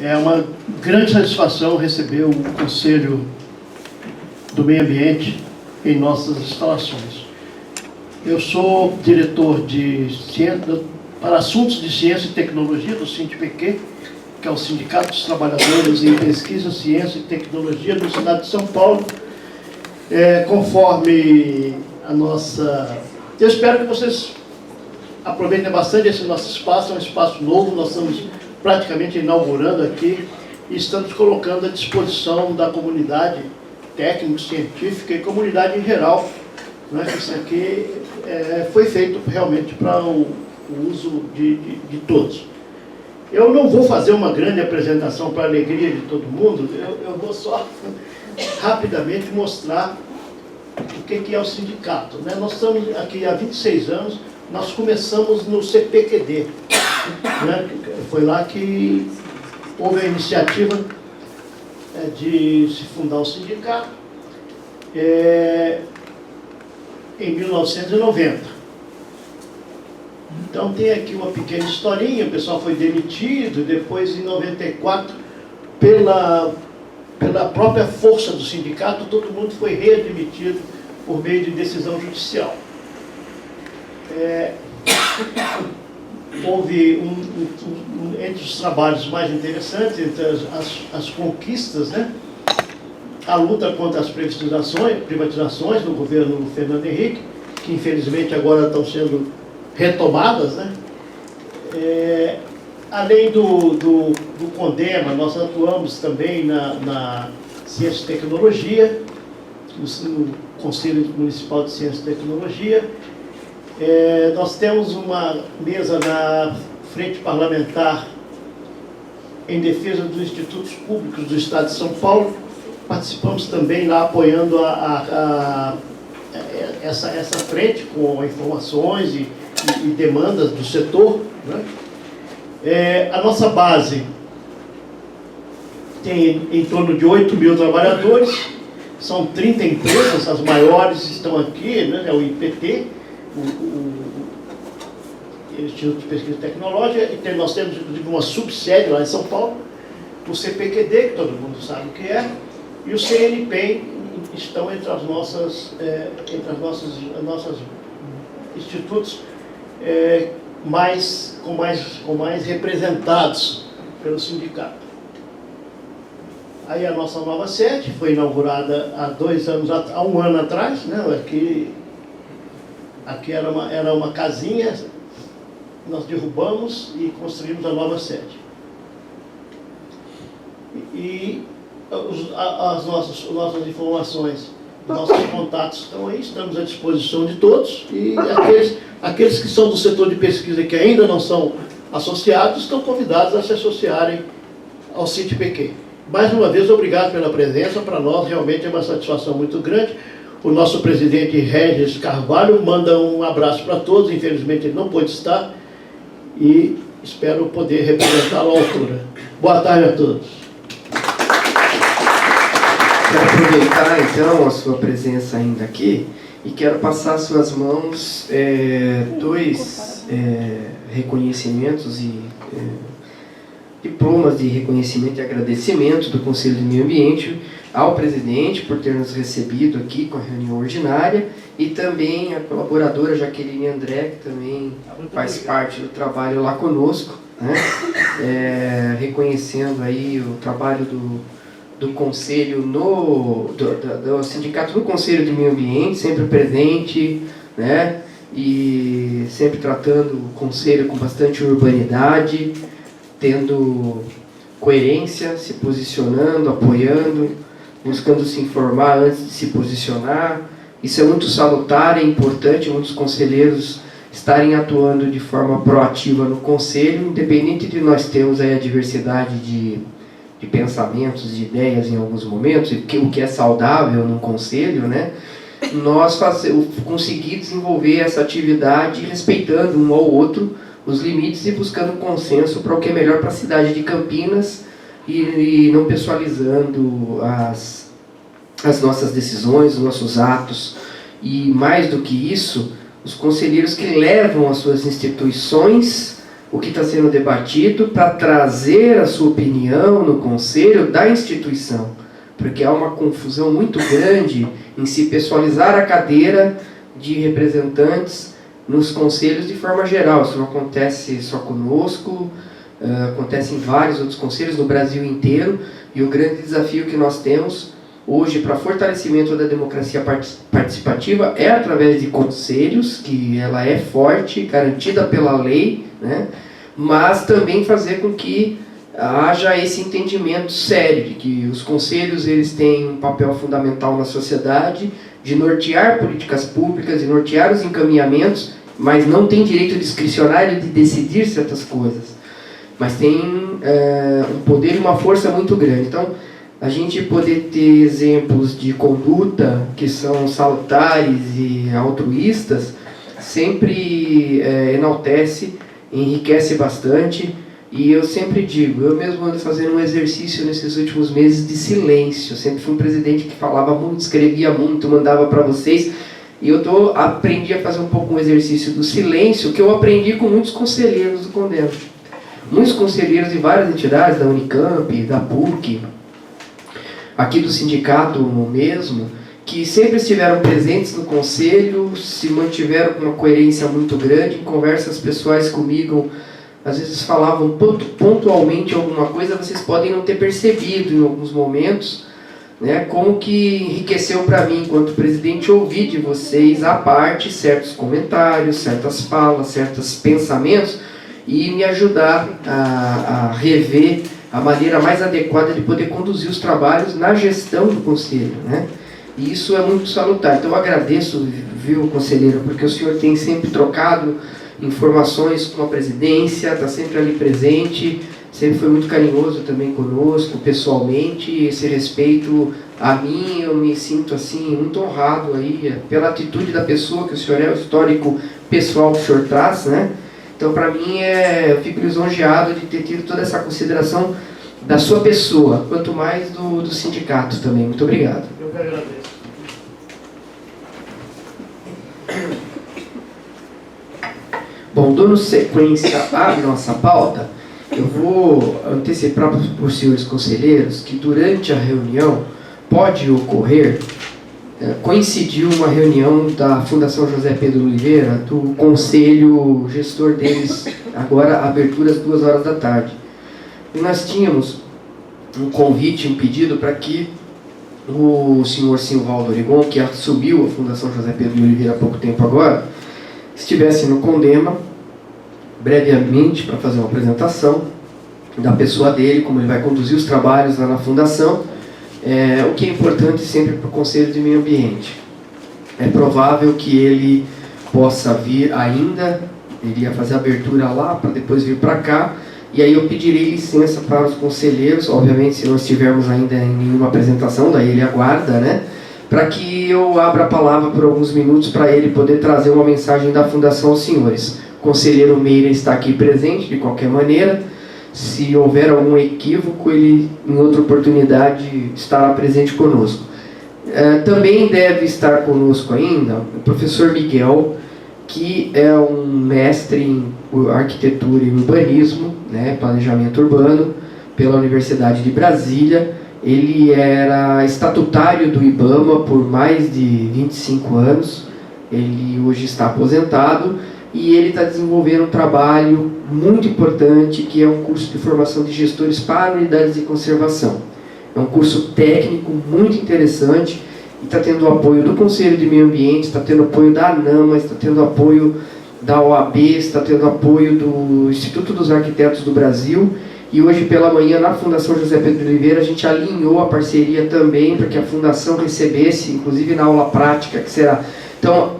É uma grande satisfação receber o Conselho do Meio Ambiente em nossas instalações. Eu sou diretor de para assuntos de ciência e tecnologia do SINDPq, que é o Sindicato dos Trabalhadores em Pesquisa, Ciência e Tecnologia do Estado de São Paulo. Conforme a nossa... Eu espero que vocês aproveitem bastante esse nosso espaço. É um espaço novo, nós estamos praticamente inaugurando aqui e estamos colocando à disposição da comunidade técnico-científica e comunidade em geral, né? Isso aqui foi feito realmente para o uso de todos. Eu não vou fazer uma grande apresentação para a alegria de todo mundo, eu vou só rapidamente mostrar o que é o sindicato, né? Nós estamos aqui há 26 anos, nós começamos no CPQD, né? Foi lá que houve a iniciativa de se fundar o sindicato em 1990. Então tem aqui uma pequena historinha, o pessoal foi demitido, depois em 94, pela própria força do sindicato, todo mundo foi readmitido por meio de decisão judicial. Houve entre os trabalhos mais interessantes, entre as conquistas, né? A luta contra as privatizações do governo Fernando Henrique, que infelizmente agora estão sendo retomadas, né? Além do CONDEMA, nós atuamos também na Ciência e Tecnologia, no Conselho Municipal de Ciência e Tecnologia. Nós temos uma mesa na Frente Parlamentar em defesa dos institutos públicos do Estado de São Paulo. Participamos também lá apoiando essa frente com informações e demandas do setor, né? A nossa base tem em torno de 8 mil trabalhadores, são 30 empresas, as maiores estão aqui, né? É o IPT, o Instituto de Pesquisa Tecnológica, e nós temos inclusive uma subsede lá em São Paulo, o CPQD, que todo mundo sabe o que é, e o CNPq estão entre os nossos institutos com mais representados pelo sindicato. Aí a nossa nova sede foi inaugurada há um ano atrás, né? Aqui era uma casinha, nós derrubamos e construímos a nova sede. E as nossas informações, nossos contatos estão aí, estamos à disposição de todos, e aqueles que são do setor de pesquisa que ainda não são associados, estão convidados a se associarem ao SINDPq. Mais uma vez, obrigado pela presença, para nós realmente é uma satisfação muito grande. O nosso presidente Regis Carvalho manda um abraço para todos, infelizmente ele não pôde estar, e espero poder representá-lo à altura. Boa tarde a todos. Quero aproveitar, então, a sua presença ainda aqui e quero passar às suas mãos dois reconhecimentos e diplomas de reconhecimento e agradecimento do Conselho de Meio Ambiente ao presidente por ter nos recebido aqui com a reunião ordinária e também a colaboradora Jaqueline André, que também faz parte do trabalho lá conosco, né? Reconhecendo aí o trabalho do Conselho, do Sindicato no Conselho de Meio Ambiente, sempre presente, né? E sempre tratando o Conselho com bastante urbanidade, tendo coerência, se posicionando, apoiando, buscando se informar antes de se posicionar. Isso é muito salutar, é importante muitos conselheiros estarem atuando de forma proativa no Conselho, independente de nós termos aí a diversidade de pensamentos, de ideias em alguns momentos, o que é saudável num conselho, né? Nós conseguir desenvolver essa atividade respeitando um ao outro os limites e buscando consenso para o que é melhor para a cidade de Campinas e não pessoalizando as nossas decisões, os nossos atos. E mais do que isso, os conselheiros que levam as suas instituições o que está sendo debatido para trazer a sua opinião no conselho da instituição, porque há uma confusão muito grande em se pessoalizar a cadeira de representantes nos conselhos de forma geral. Isso não acontece só conosco, acontece em vários outros conselhos no Brasil inteiro, e o grande desafio que nós temos hoje para fortalecimento da democracia participativa é através de conselhos, que ela é forte, garantida pela lei, né? Mas também fazer com que haja esse entendimento sério de que os conselhos eles têm um papel fundamental na sociedade, de nortear políticas públicas, de nortear os encaminhamentos, mas não tem direito discricionário de decidir certas coisas. Mas tem um poder e uma força muito grande. Então, a gente poder ter exemplos de conduta que são salutares e altruístas sempre enaltece, enriquece bastante. E eu sempre digo, eu mesmo ando fazendo um exercício nesses últimos meses de silêncio. Eu sempre fui um presidente que falava muito, escrevia muito, mandava para vocês. E eu aprendi a fazer um pouco um exercício do silêncio, que eu aprendi com muitos conselheiros do Condeno. Muitos conselheiros de várias entidades, da Unicamp, da PUC, aqui do sindicato mesmo, que sempre estiveram presentes no conselho, se mantiveram com uma coerência muito grande, em conversas pessoais comigo, às vezes falavam pontualmente alguma coisa, vocês podem não ter percebido em alguns momentos, né, como que enriqueceu para mim, enquanto presidente, ouvir de vocês, à parte, certos comentários, certas falas, certos pensamentos, e me ajudar a rever a maneira mais adequada de poder conduzir os trabalhos na gestão do conselho, né? E isso é muito salutar. Então eu agradeço, viu, conselheiro, porque o senhor tem sempre trocado informações com a presidência, está sempre ali presente, sempre foi muito carinhoso também conosco, pessoalmente, e esse respeito a mim, eu me sinto assim, muito honrado aí, pela atitude da pessoa, que o senhor é, o histórico pessoal que o senhor traz, né? Então, para mim, eu fico lisonjeado de ter tido toda essa consideração da sua pessoa, quanto mais do sindicato também. Muito obrigado. Eu que agradeço. Bom, dando sequência à nossa pauta, eu vou antecipar para os senhores conselheiros que durante a reunião pode ocorrer, coincidiu uma reunião da Fundação José Pedro Oliveira, do conselho gestor deles, agora abertura às 2h da tarde. E nós tínhamos um convite, um pedido para que o senhor Silvaldo Origon, que assumiu a Fundação José Pedro de Oliveira há pouco tempo agora, estivesse no Condema, brevemente, para fazer uma apresentação da pessoa dele, como ele vai conduzir os trabalhos lá na Fundação, o que é importante sempre para o Conselho de Meio Ambiente. É provável que ele possa vir ainda, ele ia fazer a abertura lá, para depois vir para cá, e aí eu pedirei licença para os conselheiros, obviamente se não estivermos ainda em nenhuma apresentação, daí ele aguarda, né? Para que eu abra a palavra por alguns minutos para ele poder trazer uma mensagem da Fundação aos senhores. O conselheiro Meira está aqui presente, de qualquer maneira. Se houver algum equívoco, ele, em outra oportunidade, estará presente conosco. Também deve estar conosco ainda o professor Miguel, que é um mestre em arquitetura e urbanismo, né, planejamento urbano, pela Universidade de Brasília. Ele era estatutário do IBAMA por mais de 25 anos, ele hoje está aposentado, e ele está desenvolvendo um trabalho muito importante, que é um curso de formação de gestores para unidades de conservação. É um curso técnico muito interessante, e está tendo o apoio do Conselho de Meio Ambiente, está tendo apoio da ANAMA, está tendo apoio da OAB, está tendo apoio do Instituto dos Arquitetos do Brasil, e hoje pela manhã na Fundação José Pedro de Oliveira a gente alinhou a parceria também para que a Fundação recebesse, inclusive na aula prática que será. Então,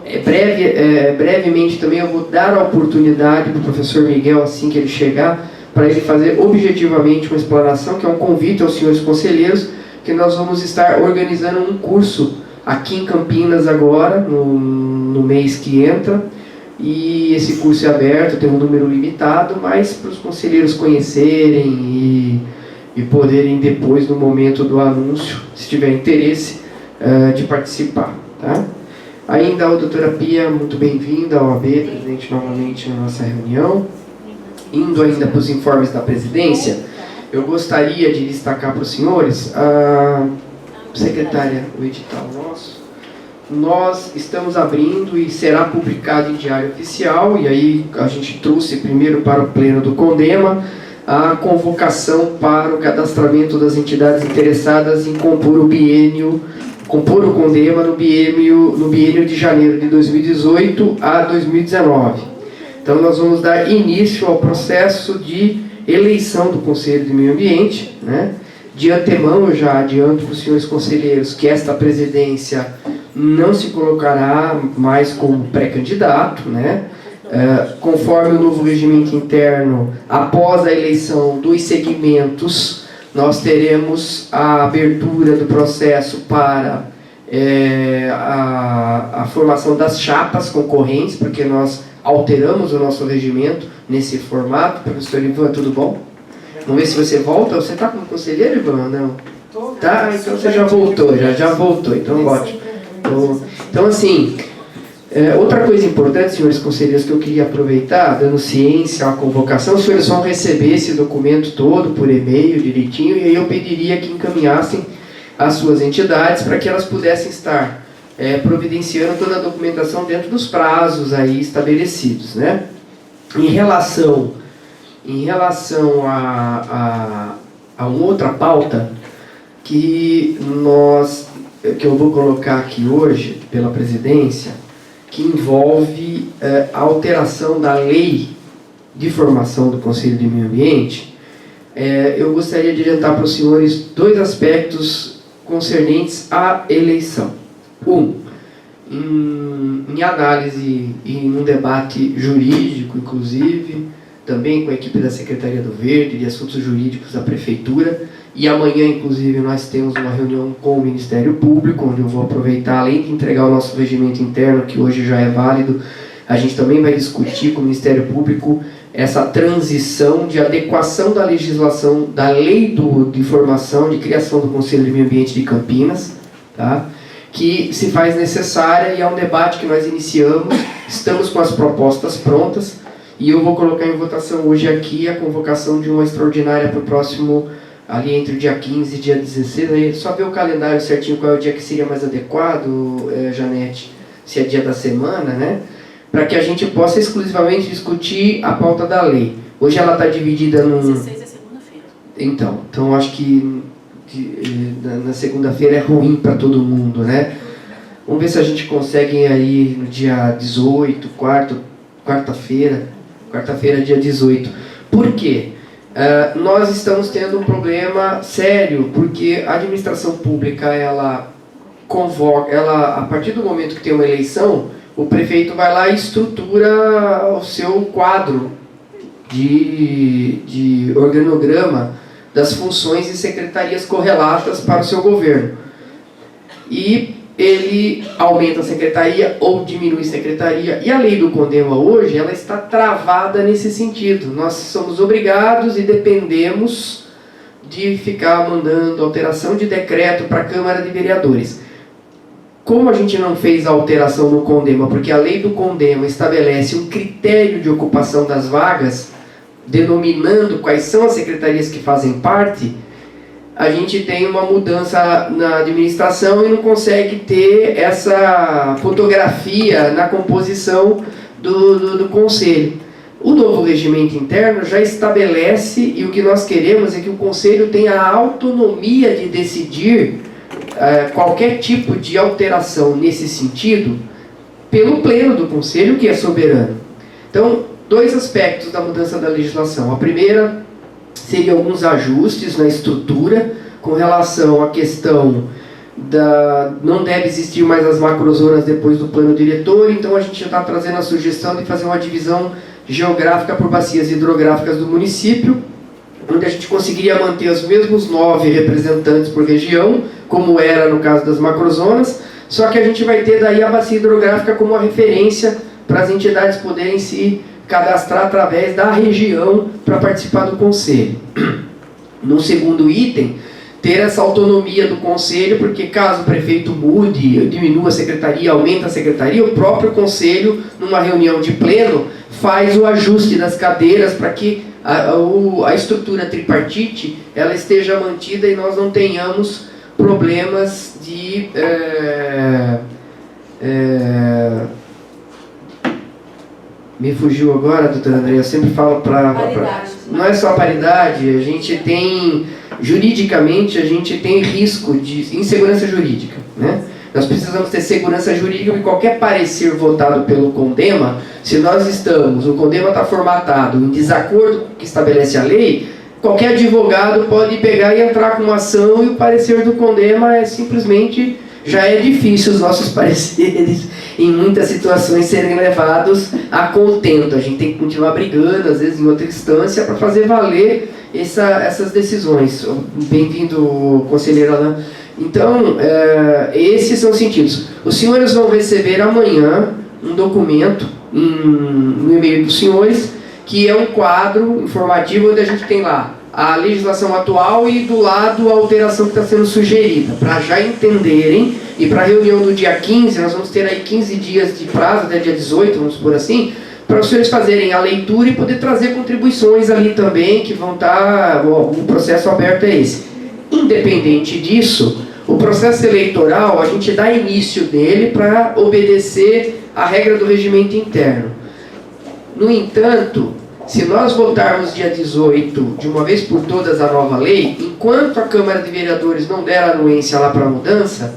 brevemente também eu vou dar a oportunidade para o professor Miguel, assim que ele chegar, para ele fazer objetivamente uma explanação, que é um convite aos senhores conselheiros, que nós vamos estar organizando um curso aqui em Campinas agora, no mês que entra, e esse curso é aberto, tem um número limitado, mas para os conselheiros conhecerem e poderem depois, no momento do anúncio, se tiver interesse, de participar. Tá? Ainda a doutora Pia, muito bem-vinda ao OAB, presidente novamente na nossa reunião. indo ainda para os informes da presidência, eu gostaria de destacar para os senhores, secretária, o edital nosso, nós estamos abrindo e será publicado em diário oficial, e aí a gente trouxe primeiro para o pleno do CONDEMA a convocação para o cadastramento das entidades interessadas em compor o CONDEMA no biênio de janeiro de 2018 a 2019. Então nós vamos dar início ao processo de eleição do Conselho de Meio Ambiente, né? De antemão eu já adianto para os senhores conselheiros que esta presidência não se colocará mais como pré-candidato, né? Conforme o novo regimento interno, após a eleição dos segmentos, nós teremos a abertura do processo para a formação das chapas concorrentes, porque nós alteramos o nosso regimento nesse formato. Professor Ivan, tudo bom? Vamos ver se você volta. Você está como conselheiro, Ivan? Não? Tá, então você já voltou, já voltou, então ótimo. Então, assim, outra coisa importante, senhores conselheiros, que eu queria aproveitar, dando ciência à convocação, os senhores vão receber esse documento todo por e-mail, direitinho, e aí eu pediria que encaminhassem as suas entidades para que elas pudessem estar providenciando toda a documentação dentro dos prazos aí estabelecidos, né? Em relação a uma outra pauta que eu vou colocar aqui hoje pela presidência, que envolve a alteração da lei de formação do Conselho de Meio Ambiente, eu gostaria de adiantar para os senhores dois aspectos concernentes à eleição. Em análise e num debate jurídico, inclusive, também com a equipe da Secretaria do Verde, de Assuntos Jurídicos da Prefeitura, e amanhã, inclusive, nós temos uma reunião com o Ministério Público, onde eu vou aproveitar, além de entregar o nosso regimento interno, que hoje já é válido, a gente também vai discutir com o Ministério Público essa transição de adequação da legislação, da lei de formação, de criação do Conselho de Meio Ambiente de Campinas, tá? Que se faz necessária, e é um debate que nós iniciamos, estamos com as propostas prontas, e eu vou colocar em votação hoje aqui a convocação de uma extraordinária para o próximo, ali entre o dia 15 e dia 16, aí só ver o calendário certinho, qual é o dia que seria mais adequado, Janete, se é dia da semana, né? Para que a gente possa exclusivamente discutir a pauta da lei. Hoje ela está dividida num... 16 é segunda-feira. Então acho que na segunda-feira é ruim para todo mundo, né? Vamos ver se a gente consegue aí no dia 18, quarta-feira, dia 18. Por quê? Nós estamos tendo um problema sério, porque a administração pública, ela a partir do momento que tem uma eleição, o prefeito vai lá e estrutura o seu quadro de organograma das funções e secretarias correlatas para o seu governo. E ele aumenta a secretaria ou diminui a secretaria. E a lei do CONDEMA hoje, ela está travada nesse sentido. Nós somos obrigados e dependemos de ficar mandando alteração de decreto para a Câmara de Vereadores. Como a gente não fez a alteração no CONDEMA, porque a lei do CONDEMA estabelece um critério de ocupação das vagas, denominando quais são as secretarias que fazem parte, a gente tem uma mudança na administração e não consegue ter essa fotografia na composição do conselho. O novo regimento interno já estabelece, e o que nós queremos é que o conselho tenha a autonomia de decidir qualquer tipo de alteração nesse sentido pelo pleno do conselho, que é soberano. Então, dois aspectos da mudança da legislação. A primeira seria alguns ajustes na estrutura com relação à questão não deve existir mais as macrozonas depois do plano diretor, então a gente já está trazendo a sugestão de fazer uma divisão geográfica por bacias hidrográficas do município, onde a gente conseguiria manter os mesmos 9 representantes por região, como era no caso das macrozonas, só que a gente vai ter daí a bacia hidrográfica como uma referência para as entidades poderem se cadastrar através da região para participar do conselho. No segundo item, ter essa autonomia do conselho, porque caso o prefeito mude, diminua a secretaria, aumenta a secretaria, o próprio conselho, numa reunião de pleno, faz o ajuste das cadeiras para que a estrutura tripartite ela esteja mantida e nós não tenhamos problemas de me fugiu agora, doutora André, eu sempre falo não é só paridade, a gente tem, juridicamente, a gente tem risco de insegurança jurídica, né? Nós precisamos ter segurança jurídica e qualquer parecer votado pelo CONDEMA, se nós estamos, o CONDEMA está formatado em desacordo com o que estabelece a lei, qualquer advogado pode pegar e entrar com uma ação e o parecer do CONDEMA é simplesmente, já é difícil os nossos pareceres em muitas situações serem levados a contento. A gente tem que continuar brigando, às vezes em outra instância, para fazer valer essas decisões. Bem-vindo, conselheiro Alain. Então, esses são os sentidos. Os senhores vão receber amanhã um documento no e-mail dos senhores, que é um quadro informativo onde a gente tem lá a legislação atual e do lado a alteração que está sendo sugerida, para já entenderem, e para a reunião do dia 15, nós vamos ter aí 15 dias de prazo, até dia 18, vamos por assim, para os senhores fazerem a leitura e poder trazer contribuições ali também, que vão estar, o processo aberto é esse. Independente disso, o processo eleitoral, a gente dá início dele para obedecer à regra do regimento interno. No entanto, se nós votarmos dia 18, de uma vez por todas, a nova lei, enquanto a Câmara de Vereadores não der anuência lá para a mudança,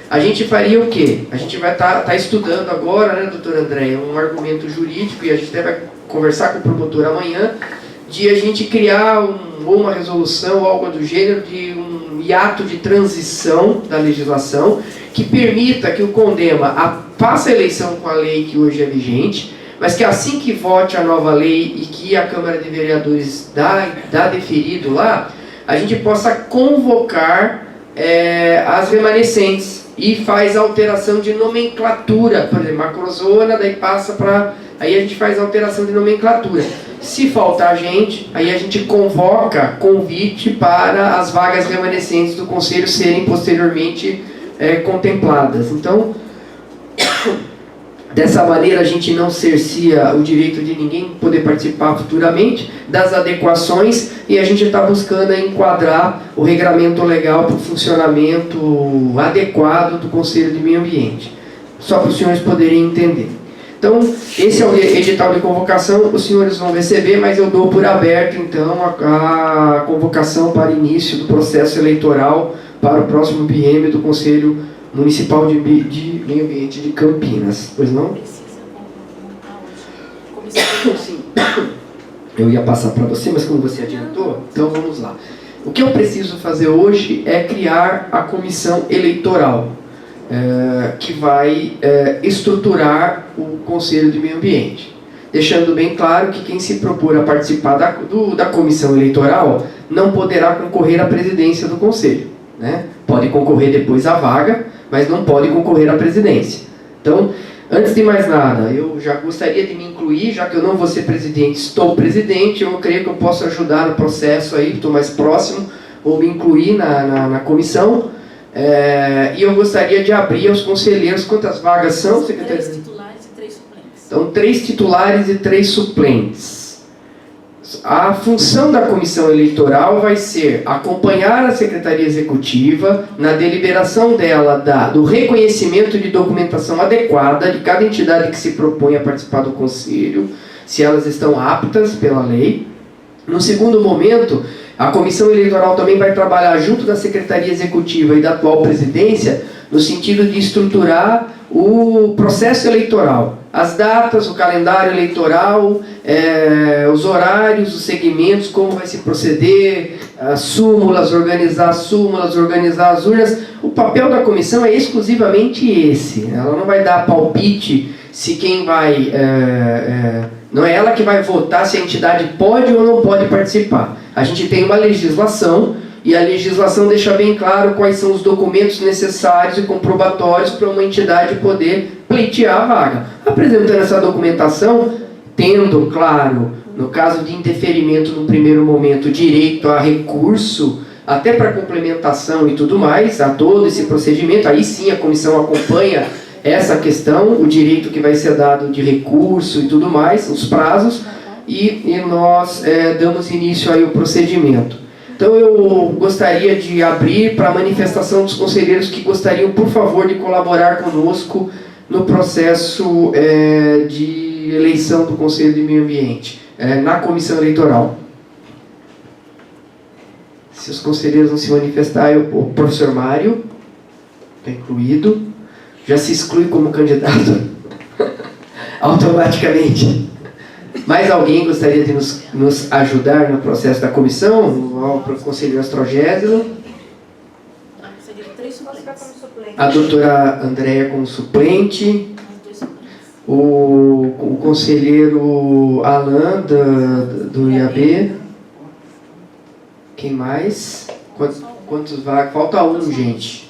a gente faria o quê? A gente vai estar estudando agora, né, doutor André, um argumento jurídico, e a gente até vai conversar com o promotor amanhã, de a gente criar ou uma resolução, ou algo do gênero, de um hiato de transição da legislação, que permita que o CONDEMA faça a eleição com a lei que hoje é vigente, mas que assim que vote a nova lei e que a Câmara de Vereadores dá deferido lá, a gente possa convocar as remanescentes e faz alteração de nomenclatura, por exemplo, macrozona, daí passa para... Aí a gente faz alteração de nomenclatura. Se faltar gente, aí a gente convoca convite para as vagas remanescentes do Conselho serem posteriormente contempladas. Então, dessa maneira a gente não cercia o direito de ninguém poder participar futuramente das adequações e a gente está buscando enquadrar o regramento legal para o funcionamento adequado do Conselho de Meio Ambiente. Só para os senhores poderem entender. Então, esse é o edital de convocação, os senhores vão receber, mas eu dou por aberto, então, a convocação para início do processo eleitoral para o próximo biênio do Conselho Municipal de Meio Ambiente de Campinas. Pois não? Sim. Eu ia passar para você, mas como você adiantou, então vamos lá. O que eu preciso fazer hoje é criar a comissão eleitoral, que vai estruturar o Conselho de Meio Ambiente. Deixando bem claro que quem se propor a participar da comissão eleitoral não poderá concorrer à presidência do Conselho, né? Pode concorrer depois à vaga, mas não pode concorrer à presidência. Então, antes de mais nada, eu já gostaria de me incluir, já que eu não vou ser presidente, estou presidente, eu creio que eu posso ajudar no processo aí, estou mais próximo, ou me incluir na comissão. E eu gostaria de abrir aos conselheiros quantas vagas são, secretário? 3 titulares e 3 suplentes. Então, 3 titulares e 3 suplentes. A função da comissão eleitoral vai ser acompanhar a Secretaria Executiva na deliberação dela do reconhecimento de documentação adequada de cada entidade que se propõe a participar do Conselho, se elas estão aptas pela lei. No segundo momento, a comissão eleitoral também vai trabalhar junto da Secretaria Executiva e da atual presidência no sentido de estruturar o processo eleitoral, as datas, o calendário eleitoral, os horários, os segmentos, como vai se proceder, as súmulas, organizar as urnas. O papel da comissão é exclusivamente esse. Ela não vai dar palpite se quem vai... não é ela que vai votar se a entidade pode ou não pode participar. A gente tem uma legislação e a legislação deixa bem claro quais são os documentos necessários e comprobatórios para uma entidade poder pleitear a vaga. Apresentando essa documentação, tendo, claro, no caso de interferimento no primeiro momento, direito a recurso, até para complementação e tudo mais, a todo esse procedimento, aí sim a comissão acompanha essa questão, o direito que vai ser dado de recurso e tudo mais, os prazos, e nós damos início aí ao procedimento. Então eu gostaria de abrir para a manifestação dos conselheiros que gostariam, por favor, de colaborar conosco no processo de eleição do Conselho de Meio Ambiente, na comissão eleitoral. Se os conselheiros não se manifestarem, o professor Mário está incluído, já se exclui como candidato automaticamente. Mais alguém gostaria de nos ajudar no processo da comissão? O conselheiro Astrogésilo. A doutora Andréia como suplente. O conselheiro Alain do IAB. Quem mais? Quantos vai? Falta um, gente.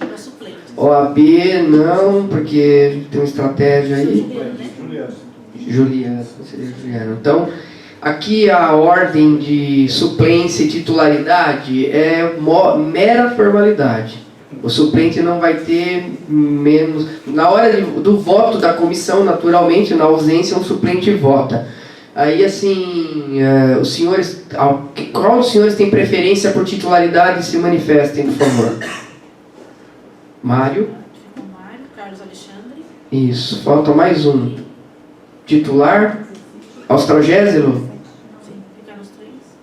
OAB não, porque tem uma estratégia aí. Juliana, conselheiro Juliana. Então, aqui a ordem de suplência e titularidade é mera formalidade. O suplente não vai ter menos... Na hora do voto da comissão, naturalmente, na ausência, um suplente vota. Aí, assim, os senhores... Qual dos senhores tem preferência por titularidade? Se manifestem, por favor. Mário. Mário, Carlos Alexandre. Isso, falta mais um. Titular? Astrogésilo? Sim, ficaram os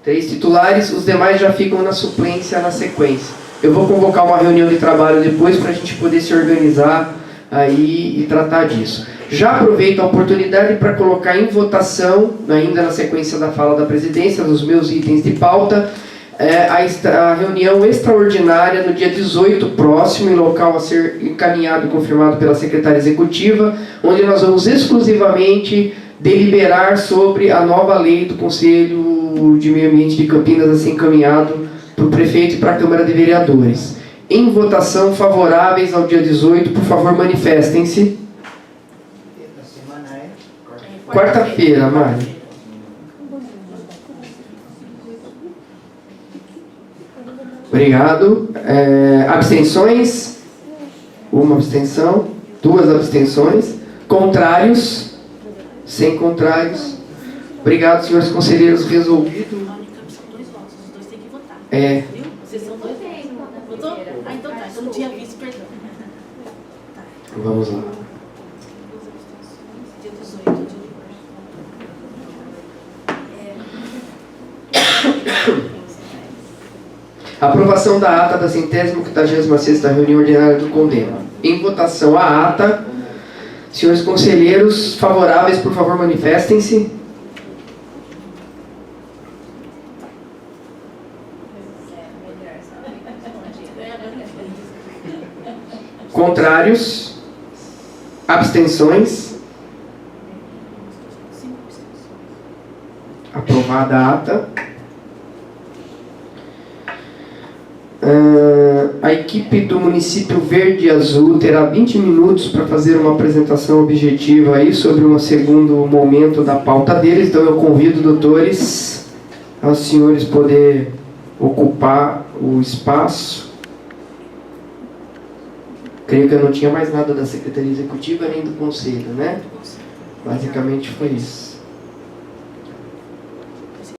3 titulares, os demais já ficam na suplência, na sequência. Eu vou convocar uma reunião de trabalho depois para a gente poder se organizar aí e tratar disso. Já aproveito a oportunidade para colocar em votação, ainda na sequência da fala da presidência, dos meus itens de pauta, a reunião extraordinária no dia 18 próximo, em local a ser encaminhado e confirmado pela secretária executiva, onde nós vamos exclusivamente deliberar sobre a nova lei do Conselho de Meio Ambiente de Campinas a ser encaminhado para o prefeito e para a Câmara de Vereadores. Em votação, favoráveis ao dia 18, por favor, manifestem-se. Quarta-feira, Mário. Obrigado. Abstenções? Uma abstenção. 2 abstenções. Contrários? Sem contrários. Obrigado, senhores conselheiros. Resolvido. A única são 2 votos, os 2 têm que votar. É. Viu? Vocês são 2 votos. Votou? Ah, então tá. Eu não tinha visto, perdão. Vamos lá. Dia 18 de Aprovação da ata da 156ª reunião ordinária do CONDEMA. Em votação a ata. Senhores conselheiros favoráveis, por favor, manifestem-se. Contrários? Abstenções? Aprovada a ata. A equipe do município Verde e Azul terá 20 minutos para fazer uma apresentação objetiva aí sobre um segundo momento da pauta deles. Então eu convido, doutores, aos senhores poder ocupar o espaço. Creio que eu não tinha mais nada da Secretaria Executiva nem do Conselho, né? Basicamente foi isso.